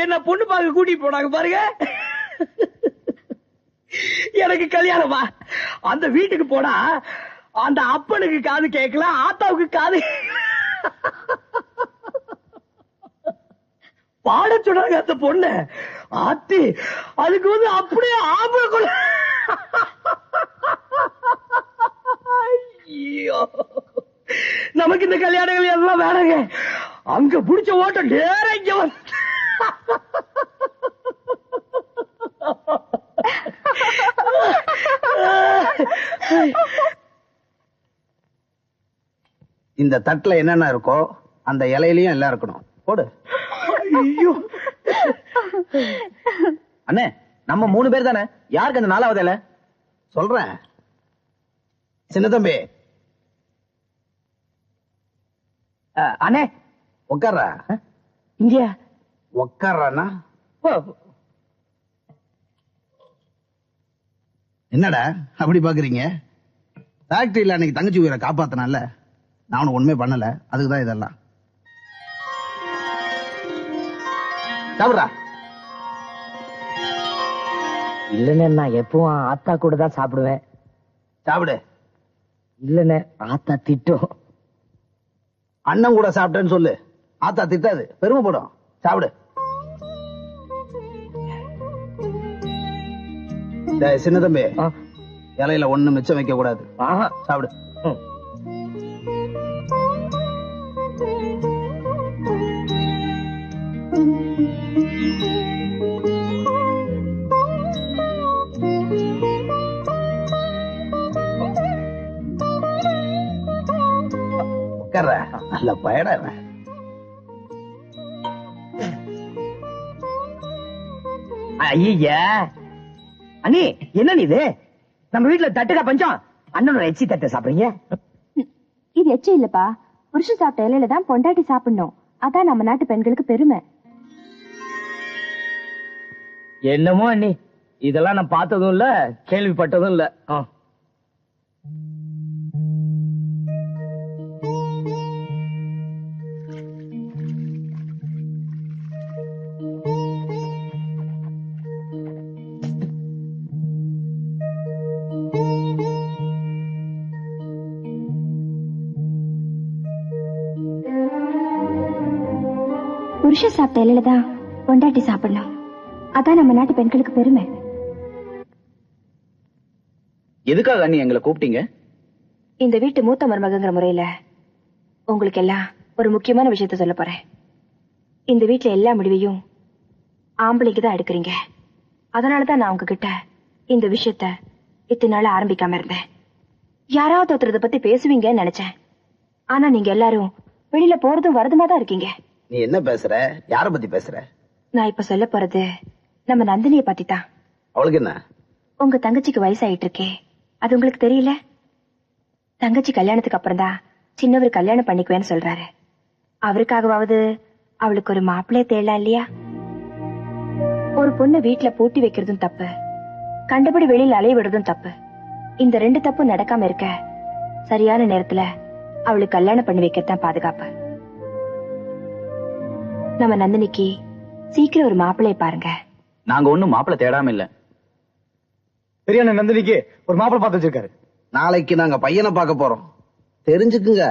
என்ன பொண்ணு பார்க்க கூட்டிட்டு போனாங்க பாருங்க. எனக்கு கல்யாணமா அந்த வீட்டுக்கு போனா அந்த அப்பனுக்கு காது கேட்கல, ஆத்தாவுக்கு காது பாட சொன்னாங்க அந்த பொண்ணு. ஆத்தி அதுக்கு வந்து அப்படியே ஆம்பளை கொள்ள. ஐயோ, நமக்கு இந்த கல்யாணங்கள் எல்லாம் வேணாங்க. அங்க புடிச்ச ஓட்டம் நேர இங்க வந்து இந்த தட்டுல என்னென்ன இருக்கோ அந்த இலையிலயும் எல்லாம் இருக்கணும். போடு. ஐயோ அண்ணே, நம்ம 3 பேர் தானே, யாருக்கு அந்த 4வது இலை? சொல்றேன். சின்ன தம்பி அண்ணே உட்கார்றா. இங்க உட்கார்றானா? என்னடா அப்படி பாக்குறீங்க? ஃபேக்டரியில அன்னைக்கு தங்கச்சி உயிரை காப்பாத்தினால, நான் உனக்கு ஒண்ணுமே பண்ணல. அதுக்குதான் இதெல்லாம். சாப்பிடுறா. இல்லண்ணே, நான் எப்பவும் ஆத்தா கூட தான் சாப்பிடுவேன். சாப்பிடு. இல்லண்ணே, ஆத்தா திட்டும். அண்ணன் கூட சாப்பிட்டேன்னு சொல்லு, ஆத்தா திட்டாது, பெருமைப்படும். சாப்பிடு. சின்ன தம்பி, இலையில ஒண்ணு மிச்சம் வைக்க கூடாது. சாப்பிடு. நல்ல பயடா. ஐயா அண்ணி, என்ன இது? நம்ம வீட்டுல தட்டுக்கா பஞ்சம், அண்ணனோட எச்சி தட்டை சாப்பிடுறீங்க. இது எச்ச இல்லப்பா, புருஷன் சாப்பிட்ட இலையில தான் பொண்டாட்டி சாப்பிடணும். அதான் நம்ம நாட்டு பெண்களுக்கு பெருமை. என்னமோ அண்ணி, இதெல்லாம் நான் பார்த்ததும் இல்ல, கேள்விப்பட்டதும் இல்ல. புருஷன் சாப்பிட்ட இலையில தான் பொண்டாட்டி சாப்பிடணும். அதான் நம்ம நாட்டு பெண்களுக்கு பெருமை. எதுக்காக அண்ணி எங்களை கூப்பிட்டீங்க? இந்த வீட்டு மூத்த மருமகங்கிற முறையில உங்களுக்கு எல்லாம் ஒரு முக்கியமான விஷயத்த சொல்ல போறேன். இந்த வீட்டுல எல்லா முடிவையும் ஆம்பளைக்கு தான் எடுக்கிறீங்க. அதனாலதான் நான் உங்ககிட்ட இந்த விஷயத்த இத்தனை நாள் ஆரம்பிக்காம இருந்தேன். யாராவது ஒருத்தரத பத்தி பேசுவீங்கன்னு நினைச்சேன். ஆனா நீங்க எல்லாரும் வெளியில போறதும் வரதுமா தான் இருக்கீங்க. நீ என்ன பேசுற? யார பத்தி பேசுற? நான் இப்ப சொல்ல போறது நம்ம நந்தினிய பத்தி தான். அவளுக்கு என்ன? உங்க தங்கச்சிக்கு வயசாயிட்டு இருக்கே, அது உங்களுக்கு தெரியல? தங்கச்சி கல்யாணத்துக்கு அப்புறம் தான் சின்னவர் கல்யாணம் பண்ணிக்குவேன்னு சொல்றாரு. அவருக்காகவாவது அவளுக்கு ஒரு மாப்பிள்ளைய தேடலாம் இல்லையா? ஒரு பொண்ணு வீட்டுல பூட்டி வைக்கிறதும் தப்பு, கண்டபடி வெளியில அலைய விடுறதும் தப்பு. இந்த 2 தப்பும் நடக்காம இருக்க சரியான நேரத்துல அவளுக்கு கல்யாணம் பண்ணி வைக்கத்தான் பாதுகாப்பு. நம்ம நந்தினிக்கு சீக்கிரம் ஒரு மாப்பிள்ளைய பாருங்க. நாங்க ஒண்ணும் மாப்பிள்ளை தேடாம இல்ல. பெரிய நந்தினிக்கு ஒரு மாப்பிள்ளை பார்த்து வச்சிருக்காரு. நாளைக்கு நாங்க பையனை பார்க்க போறோம், தெரிஞ்சுக்குங்க.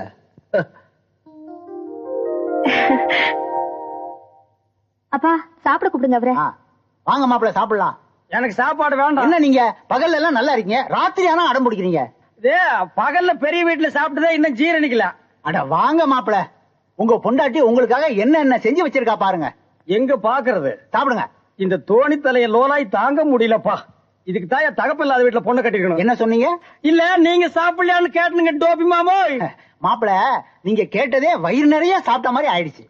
அப்பா சாப்பிட கூப்பிடுங்க அவரை. வாங்க மாப்பிள்ள சாப்பிடலாம். எனக்கு சாப்பாடு வேண்டாம். என்ன நீங்க பகல்ல எல்லாம் நல்லா இருக்கீங்க, ராத்திரி ஆனா அடம் பிடிக்கிறீங்க. பகல்ல பெரிய வீட்டுல சாப்பிட்டுதான் இன்னும் ஜீரணிக்கல. அட வாங்க மாப்பிள்ள, உங்க பொண்டாட்டி உங்களுக்காக என்ன செஞ்சு வச்சிருக்கா பாருங்க. எங்க பாக்குறது? சாப்பிடுங்க. இந்த தோணி தலைய லோலாய் தாங்க முடியலப்பா. இதுக்கு தாய தகப்பு இல்லாத வீட்டுல பொண்ணு கட்டிருக்கணும். என்ன சொன்னீங்க? இல்ல நீங்க சாப்பிடலான்னு கேட்டுங்க டோபி மாமோ. மாப்பிள்ள, நீங்க கேட்டதே வயிறு நிறைய சாப்பிட்ட மாதிரி ஆயிடுச்சு.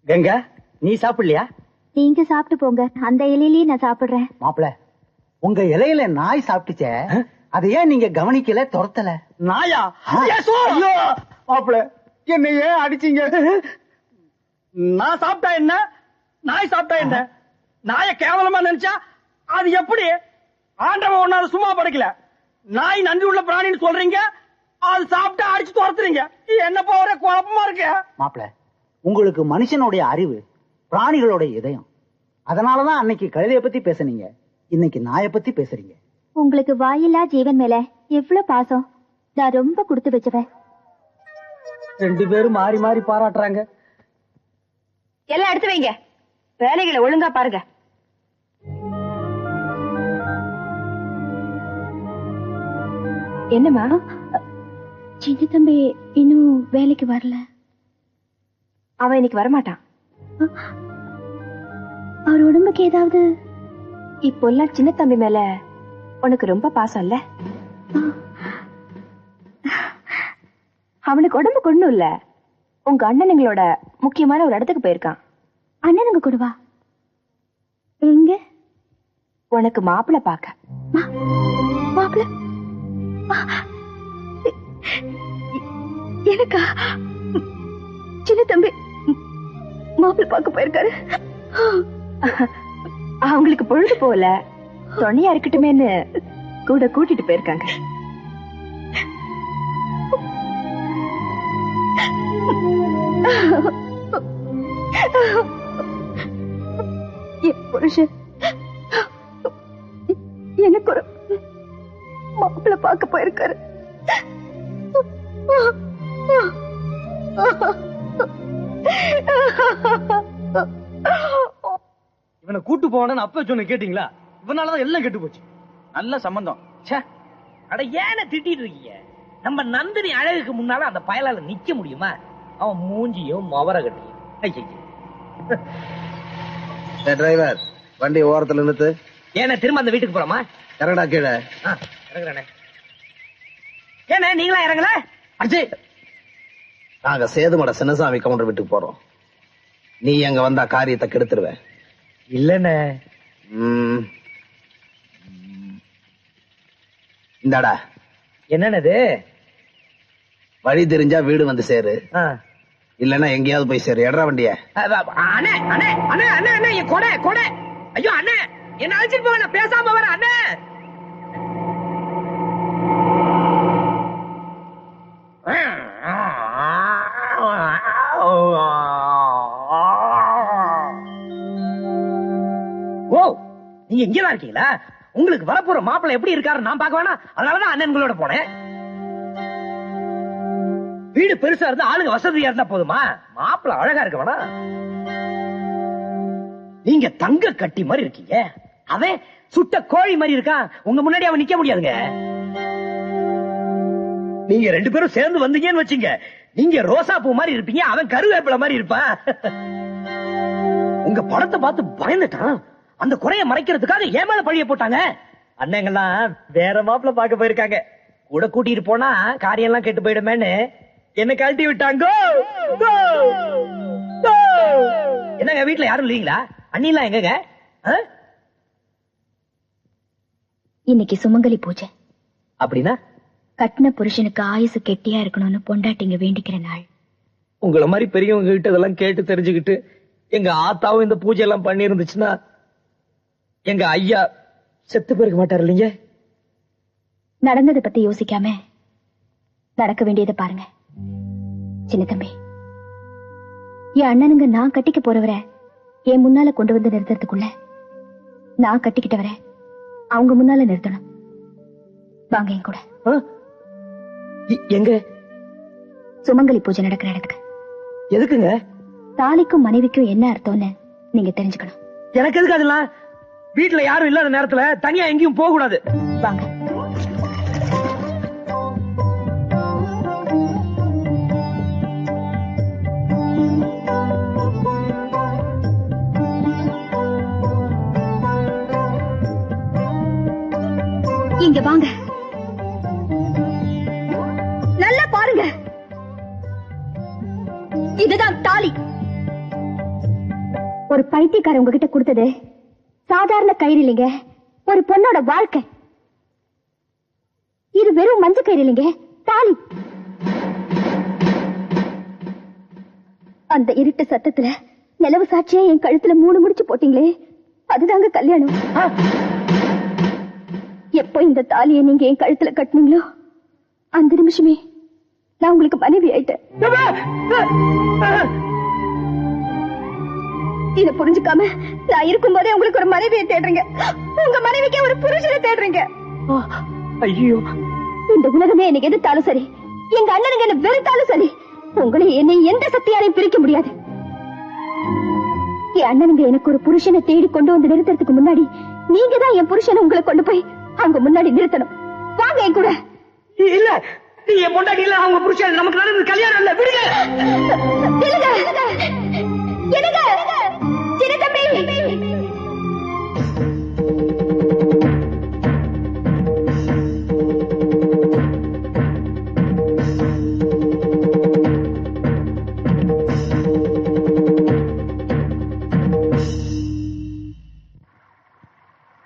கங்கா, நீ சாப்பிடலையா? நீங்க சாப்பிட்டு போங்க, அந்த இலையிலேயே நான் சாப்பிடுறேன். மாப்பிள்ள, உங்க இலையில நாய் சாப்பிட்டுச்சே, அதை ஏன் நீங்க கவனிக்கல, துரத்தல? நாயா? மாப்பிள்ள, என்ன ஏன் அடிச்சீங்க? நான் சாப்பிட்டா என்ன, நாய் சாப்பிட்டா என்ன? நாய கேவலமா நினைச்சா அது எப்படி? ஆண்டவன் ஒன்னால சும்மா படைக்கல. நாய் நன்றி உள்ள பிராணின்னு சொல்றீங்க, அது சாப்பிட்டு அடிச்சு துரத்துறீங்க. என்னப்பா ஒரே குழப்பமா இருக்கு. மாப்பிள, உங்களுக்கு மனுஷனுடைய அறிவு பிராணிகளோட இதயம். அதனாலதான் அன்னைக்கு கழுதைய பத்தி பேசுனீங்க, இன்னைக்கு நாயை பத்தி பேசுறீங்க. உங்களுக்கு வாயில்லா ஜீவன் மேல எவ்வளவு பாசம். நான் ரொம்ப கொடுத்து வச்சவன். 2 பேரும் மாறி மாறி பாராட்டுறாங்க. எல்லாம் எடுத்து வைங்க, வேலைகளை ஒழுங்கா பாருங்க. என்னம்மா? சின்ன தம்பி இன்னும் வேலைக்கு வரல. அவன் இன்னைக்கு வரமாட்டான். அவர் உடம்புக்கு ஏதாவது? இப்போல்லாம் சின்ன தம்பி மேல உனக்கு ரொம்ப பாசம் இல்ல? அவனுக்கு உடம்பு கொண்டு இல்ல, உங்க அண்ணனுங்களோட முக்கியமான ஒரு இடத்துக்கு போயிருக்கான். அண்ணனுங்க கூடவா? எங்க? உனக்கு மாப்பிள்ளை பாக்க. மாப்பிள்ள எனக்கா? சின்ன தம்பி மாப்பிள்ள பார்க்க போயிருக்காரு. அவங்களுக்கு பொழுது போல துணையா இருக்கட்டுமேன்னு கூட கூட்டிட்டு போயிருக்காங்க. என் புருஷன் எனக்கு ஒரு மாப்பிள்ள பார்க்க போயிருக்காரு. இவனை கூட்டு போவானு அப்ப சொன்ன கேட்டீங்களா? இவனாலதான் எல்லாம் கெட்டு போச்சு. நல்ல சம்பந்தம். அட ஏன திட்டிட்டு இருக்கீங்க? நம்ம நந்தினி அழகுக்கு முன்னால அந்த பயலால நிக்க முடியுமா? அவன் மூஞ்சியும் மவர கட்டியும். டிரைவர், வண்டி ஓரத்துல நிறுத்து. ஏன்னா திரும்ப அந்த வீட்டுக்கு போறோமா? இறங்கடா கீழே. இறங்குறானே. ஏன்னா நீங்களா இறங்கல? அடிச்சு நாங்க சேதுமட சின்னசாமி கவுண்டர் வீட்டுக்கு போறோம். நீ அங்க வந்தா காரியத்தை கெடுத்துருவேன். இல்லண்ணே. இந்தாடா. என்னன்னது? வழி தெரிஞ்சா வீடு வந்து சேரு, இல்லன்னா எங்கேயாவது போய் சேரு. எடரா வண்டிய. அண்ணே அண்ணே அண்ணே அண்ணே அண்ணே என் கொடை கொடை. ஐயோ அண்ணே, என்ன அழைச்சிட்டு போங்க, நான் பேசாம வரேன் அண்ணே. ஓ, நீங்க இங்கதான் இருக்கீங்களா? உங்களுக்கு வரப்போற மாப்பிள்ளை எப்படி இருக்காரு நான் பார்க்க வேணாம், அதனாலதான் அண்ணன்களோட போனேன். வீடு பெருசா இருந்தா ஆளுங்க வசதியா இருந்தா போதுமா? மாப்பிள்ளை அழகா இருக்க வேணா? நீங்க தங்க கட்டி மாதிரி இருக்கீங்க, அவன் சுட்ட கோழி மாதிரி இருக்கான். உங்க முன்னாடி அவன் நிக்க முடியாதுங்க. நீங்க 2 பேரும் சேர்ந்து வந்தீங்கன்னு வச்சுங்க, நீங்க ரோசா பூ மாதிரி இருப்பீங்க, அவன் கருவேப்பிலை மாதிரி இருப்பான். உங்க படத்தை பார்த்து பயந்துட்டான். அந்த குறைய மறைக்கிறதுக்காக ஏன் மேல பழிய போட்டாங்க. அண்ணங்கெல்லாம் வேற மாப்பிள்ள பார்க்க போயிருக்காங்க. கூட கூட்டிட்டு போனா காரியம் எல்லாம் கெட்டு போயிடுமேன்னு என்ன கழட்டி விட்டாங்க. என்னங்க வீட்டுல யாரும் இல்லீங்களா? அண்ணிலாம் எங்கங்க? இன்னைக்கு சுமங்கலி பூஜை. அப்படின்னா கட்டின புருஷனுக்கு ஆயுசு கெட்டியா இருக்கணும்னு பொண்டாட்டிங்க வேண்டிக்கிற நாள். உங்களை மாதிரி பெரியவங்க கிட்ட இதெல்லாம் கேட்டு தெரிஞ்சுக்கிட்டு எங்க ஆத்தாவும் இந்த பூஜை எல்லாம் பண்ணி இருந்துச்சுன்னா எங்க ஐயா செத்து போயிருக்க மாட்டார் இல்லைங்க? நடந்ததை பத்தி யோசிக்காம நடக்க வேண்டியதை பாருங்க. சின்ன தம்பி, என் அண்ணனுங்க நான் கட்டிக்க போறவரை என் முன்னால கொண்டு வந்து நிறுத்துறதுக்குள்ள நான் கட்டிக்கிட்டவரை அவங்க முன்னால நிறுத்தணும். வாங்க என் கூட. எங்க? சுமங்கலி பூஜை நடக்கிற இடத்துக்கு. எதுக்குங்க? தாலிக்கும் மனைவிக்கும் என்ன அர்த்தம்னு நீங்க தெரிஞ்சுக்கணும். எனக்கு எதுக்கு அதெல்லாம்? வீட்டுல யாரும் இல்லாத நேரத்துல தனியா எங்கேயும் போக கூடாது. வாங்க. இங்க வாங்க, நல்லா பாருங்க. இதுதான் தாலி. ஒரு பைத்தியக்காரர் உங்ககிட்ட கொடுத்தது சாதாரண கயிறு இல்லைங்க, ஒரு பொண்ணோட வாழ்க்கை. இது வெறும் மஞ்ச கயிறு இல்லைங்க, தாலி. அந்த இருட்டு சத்தத்துல நிலவு சாட்சியா என் கழுத்துல 3 முடிச்சு போட்டீங்களே, அதுதாங்க கல்யாணம். எப்போ இந்த தாலியை நீங்க என் கழுத்துல கட்டினீங்களோ அந்த நிமிஷமே நான் உங்களுக்கு மனைவி ஆயிட்டேன். இத புரிஞ்சுக்காம நான் இருக்கும் போதே உங்களுக்கு ஒரு மனைவியை தேடுறீங்க. உங்க மனைவிக்கே ஒரு புருஷனை தேடுறீங்க. ஐயோ, இந்த உலகமே எனக்கு எதிர்த்தாலும் சரி, எங்க அண்ணனுங்க என்ன வெறுத்தாலும் சரி, உங்களை என்னை எந்த சக்தியாலையும் பிரிக்க முடியாது. என் அண்ணனுங்க எனக்கு ஒரு புருஷனை தேடி கொண்டு வந்து நிறுத்துறதுக்கு முன்னாடி நீங்க தான் என் புருஷனை உங்களை கொண்டு போய் அங்க முன்னாடி நிறுத்தணும். வாங்க என் கூட. இல்ல, நீ என் பொண்டாட்டி இல்ல, அவங்க புருஷன். நமக்கு நடந்தது கல்யாணம் இல்ல, விடுங்க. சின்ன தம்பி,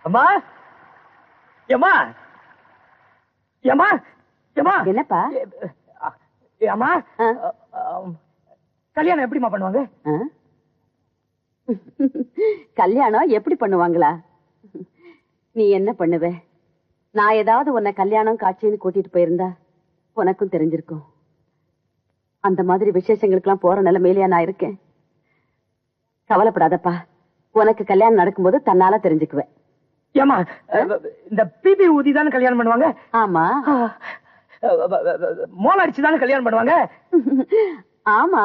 அம்மா, ஏம்மா, ஏம்மா, ஏம்மா. என்னப்பா? அம்மா, கல்யாணம் எப்படிமா பண்ணுவாங்க? கல்யாணம் எப்படி பண்ணுவாங்களா? நீ என்ன பண்ணுவ? நான் ஏதாவது உன்னை கல்யாணம் காட்சின்னு கூட்டிட்டு போயிருந்தா உனக்கும் தெரிஞ்சிருக்கும். அந்த மாதிரி விசேஷங்களுக்கெல்லாம் போற நிலைமையிலயா நான் இருக்கேன். கவலைப்படாதப்பா, உனக்கு கல்யாணம் நடக்கும்போது தன்னால தெரிஞ்சுக்குவேன். ஏமா, இந்த பிபி ஊதி தானே கல்யாணம் பண்ணுவாங்க? ஆமா. மோளம் அடிச்சு தானே கல்யாணம் பண்ணுவாங்க? ஆமா.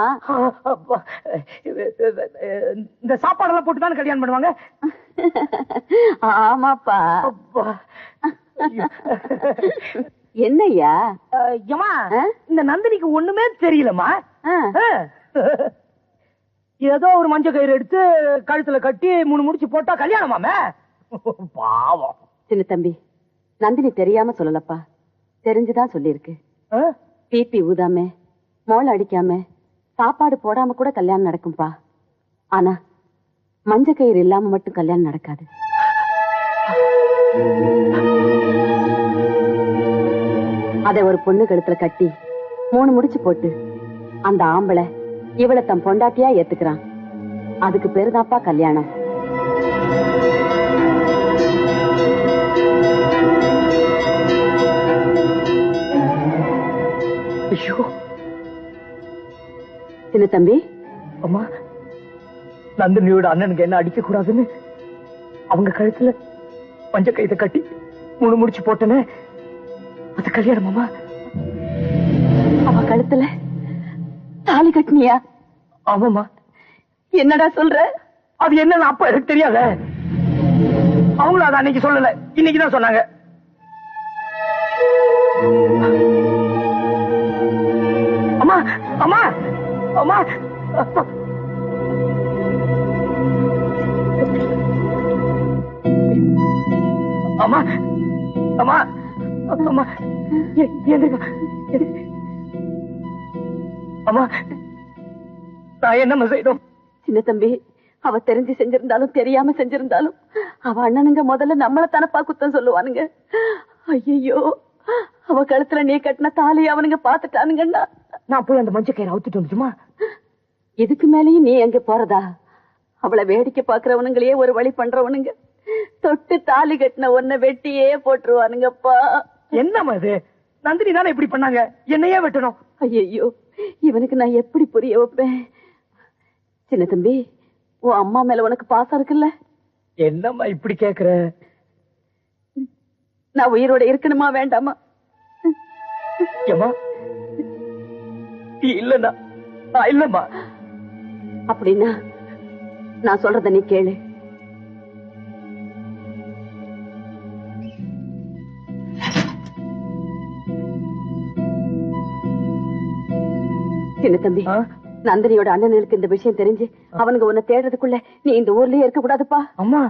இந்த சாப்பாடெல்லாம் போட்டு தானே கல்யாணம் பண்ணுவாங்க? ஆமாப்பா. என்னய்யா? ஏமா, இந்த நந்தினிக்கு ஒண்ணுமே தெரியலமா. ஏதோ ஒரு மஞ்ச கயிறு எடுத்து கழுத்துல கட்டி 3 முடிச்சு போட்டா கல்யாணமாமே. பாவம். சின்ன தம்பி, நந்தினி தெரியாம சொல்லலப்பா, தெரிஞ்சுதான் சொல்லிருக்கு. பிபி ஊதாம, மோளம் அடிக்காம, சாப்பாடு போடாம கூட கல்யாணம் நடக்கும்பா. ஆனா மஞ்ச கயிறு இல்லாம மட்டும் கல்யாணம் நடக்காது. அத ஒரு பொண்ணு கழுத்துல கட்டி 3 முடிச்சு போட்டு அந்த ஆம்பளை இவளை தன் பொண்டாட்டியா ஏத்துக்கிறான். அதுக்கு பேருதான்ப்பா கல்யாணம். ஐயோ, சின்ன தம்பி. அம்மா, நந்தினியோட அண்ணனுக்கு என்ன அடிக்க கூடாதுன்னு அவங்க கழுத்துல மஞ்ச கயித்தை கட்டி 3 முடிச்சு போட்டனே, அது கல்யாணமாமா? அவ கழுத்துல தாலி கட்டினியா? ஆமாமா. என்னடா சொல்ற? அது என்னன்னு அப்ப எனக்கு தெரியாத. அவங்களும் அதை அன்னைக்கு சொல்லல, இன்னைக்குதான் சொன்னாங்க. அம்மா, அம்மா, அம்மா, அம்மா, அம்மா, அம்மா, அம்மா, நான் என்னம்மா செய்யணும்? சின்ன தம்பி, அவ தெரிஞ்சு செஞ்சிருந்தாலும் தெரியாம செஞ்சிருந்தாலும் அவ அண்ணனுங்க முதல்ல நம்மள தனப்பா குத்தம் சொல்லுவானுங்க. ஐயோ, அவ கழுத்துல நீ கட்டின தாலி அவனுங்க பாத்துட்டானுங்கன்னா நான் போய் அந்த மஞ்ச கயிறு அவுத்துட்டு வந்துட்டுமா? இதுக்கு மேலேயும் நீ எங்க போறதா? அவளை வேடிக்கை பாக்குறவனுங்களையே ஒரு வழி பண்றவனுங்க தொட்டு தாலி கட்டின ஒன்ன வெட்டியே போட்டுருவானுங்கப்பா. என்னம்மா இது? நந்தினி தானே இப்படி பண்ணாங்க, என்னையே வெட்டணும்? ஐயோ, இவனுக்கு நான் எப்படி புரிய வைப்பேன்? சின்ன தம்பி, உன் அம்மா மேல உனக்கு பாசம் இருக்குல்ல? என்னம்மா இப்படி கேக்குற? நான் உயிரோட இருக்கணுமா வேண்டாமா? ஏம்மா, இல்லன்னா நான் இல்லம்மா. அப்படின்னா நான் சொல்றத நீ கேளு. சின்ன தம்பி, நந்தினியோட அண்ணனுக்கு இந்த விஷயம் தெரிஞ்சு அவனுங்க உன்னை தேடுறதுக்குள்ள நீ இந்த ஊர்லயே இருக்க கூடாதுப்பா. அம்மா,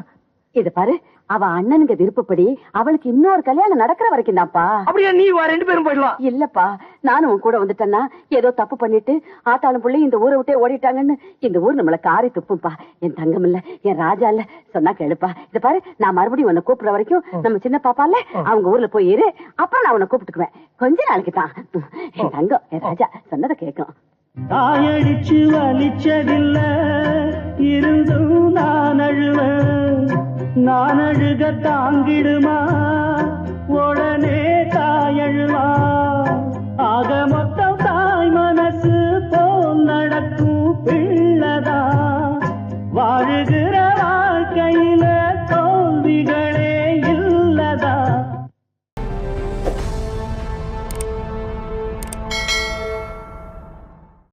இத பாரு, அவ அண்ணனுங்க விருப்பப்படி அவளுக்கு இன்னொரு கல்யாணம் நடக்கிற வரைக்கும் தான்ப்பா. அப்படியே நீ 2 பேரும் போயிடலாம். இல்லப்பா, நானும் உன் கூட வந்துட்டேன்னா ஏதோ தப்பு பண்ணிட்டு ஆத்தாளும் பிள்ளை இந்த ஊரை விட்டே ஓடிட்டாங்கன்னு இந்த ஊர் நம்மள காரி துப்பும்பா. என் தங்கம் இல்ல, என் ராஜா இல்ல, சொன்னா கேளுப்பா. இத பாரு, நான் மறுபடியும் உன்னை கூப்பிடுற வரைக்கும் நம்ம சின்ன பாப்பால அவங்க ஊர்ல போய் இரு. அப்புறம் நான் உன்னை கூப்பிட்டுக்குவேன். கொஞ்ச நாளைக்கு தான். என் தங்கம், என் ராஜா சொன்னதை கேட்கும். தாயடிச்சு வலிச்சதில்ல, இருந்தும் நான் அழுவேன். நான் அழுக தாங்கிடுமா